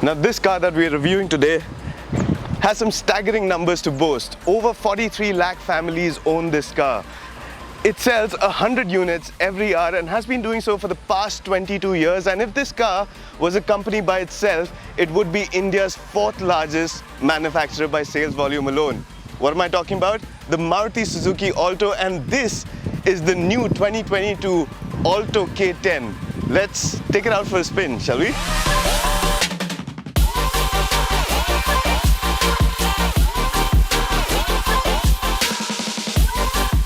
Now this car that we're reviewing today has some staggering numbers to boast. Over 43 lakh families own this car. It sells 100 units every hour and has been doing so for the past 22 years. And if this car was a company by itself, it would be India's 4th largest manufacturer by sales volume alone. What am I talking about? The Maruti Suzuki Alto, and this is the new 2022 Alto K10. Let's take it out for a spin, shall we?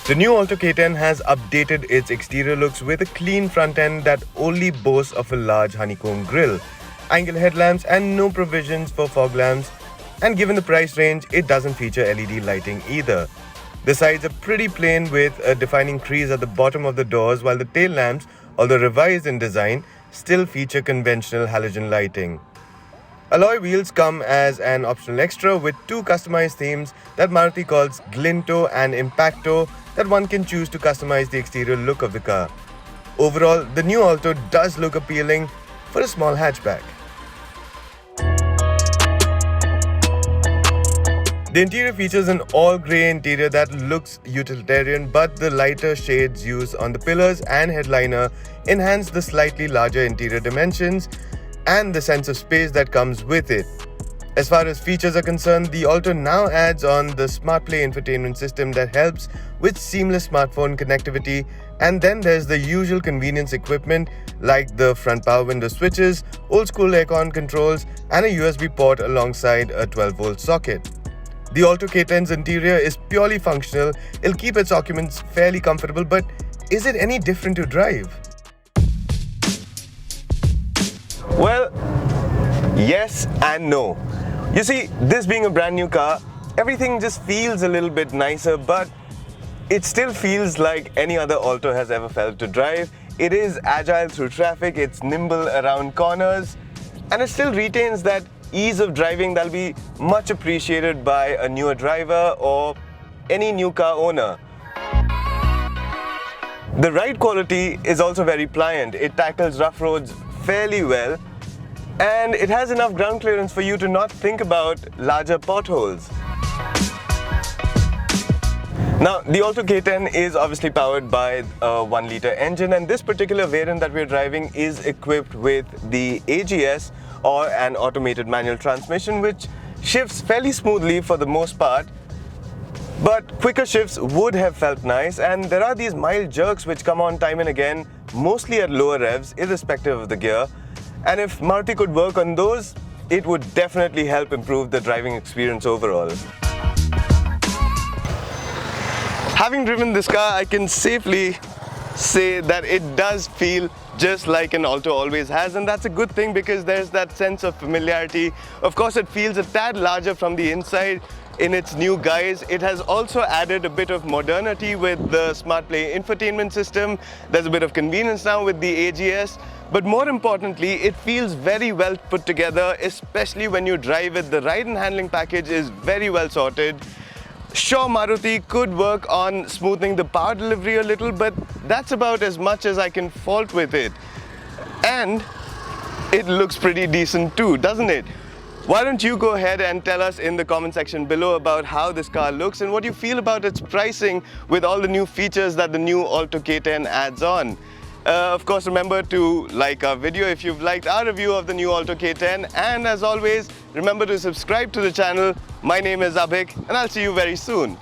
The new Alto K10 has updated its exterior looks with a clean front end that only boasts of a large honeycomb grille, angle headlamps and no provisions for fog lamps, and given the price range, it doesn't feature LED lighting either. The sides are pretty plain with a defining crease at the bottom of the doors, while the tail lamps, although revised in design, still feature conventional halogen lighting. Alloy wheels come as an optional extra with 2 customized themes that Maruti calls Glinto and Impacto that one can choose to customize the exterior look of the car. Overall, the new Alto does look appealing for a small hatchback. The interior features an all-grey interior that looks utilitarian, but the lighter shades used on the pillars and headliner enhance the slightly larger interior dimensions and the sense of space that comes with it. As far as features are concerned, the Alto now adds on the SmartPlay infotainment system that helps with seamless smartphone connectivity, and then there's the usual convenience equipment like the front power window switches, old-school aircon controls, and a USB port alongside a 12-volt socket. The Alto K10's interior is purely functional. It'll keep its occupants fairly comfortable, but is it any different to drive? Well, yes and no. You see, this being a brand new car, everything just feels a little bit nicer, but it still feels like any other Alto has ever felt to drive. It is agile through traffic, it's nimble around corners, and it still retains that ease of driving that'll be much appreciated by a newer driver or any new car owner. The ride quality is also very pliant. It tackles rough roads fairly well, and it has enough ground clearance for you to not think about larger potholes. Now, the Alto K10 is obviously powered by a 1-litre engine, and this particular variant that we're driving is equipped with the AGS, or an automated manual transmission, which shifts fairly smoothly for the most part. But quicker shifts would have felt nice, and there are these mild jerks which come on time and again, mostly at lower revs, irrespective of the gear. And if Maruti could work on those, it would definitely help improve the driving experience overall. Having driven this car, I can safely say that it does feel just like an Alto always has, and that's a good thing because there's that sense of familiarity. Of course, it feels a tad larger from the inside in its new guise. It has also added a bit of modernity with the SmartPlay infotainment system. There's a bit of convenience now with the AGS. But more importantly, it feels very well put together, especially when you drive it. The ride and handling package is very well sorted. Sure, Maruti could work on smoothing the power delivery a little, but that's about as much as I can fault with it. And it looks pretty decent too, doesn't it? Why don't you go ahead and tell us in the comment section below about how this car looks and what you feel about its pricing with all the new features that the new Alto K10 adds on. Of course, remember to like our video if you've liked our review of the new Alto K10, and as always, remember to subscribe to the channel. My name is Abhik, and I'll see you very soon.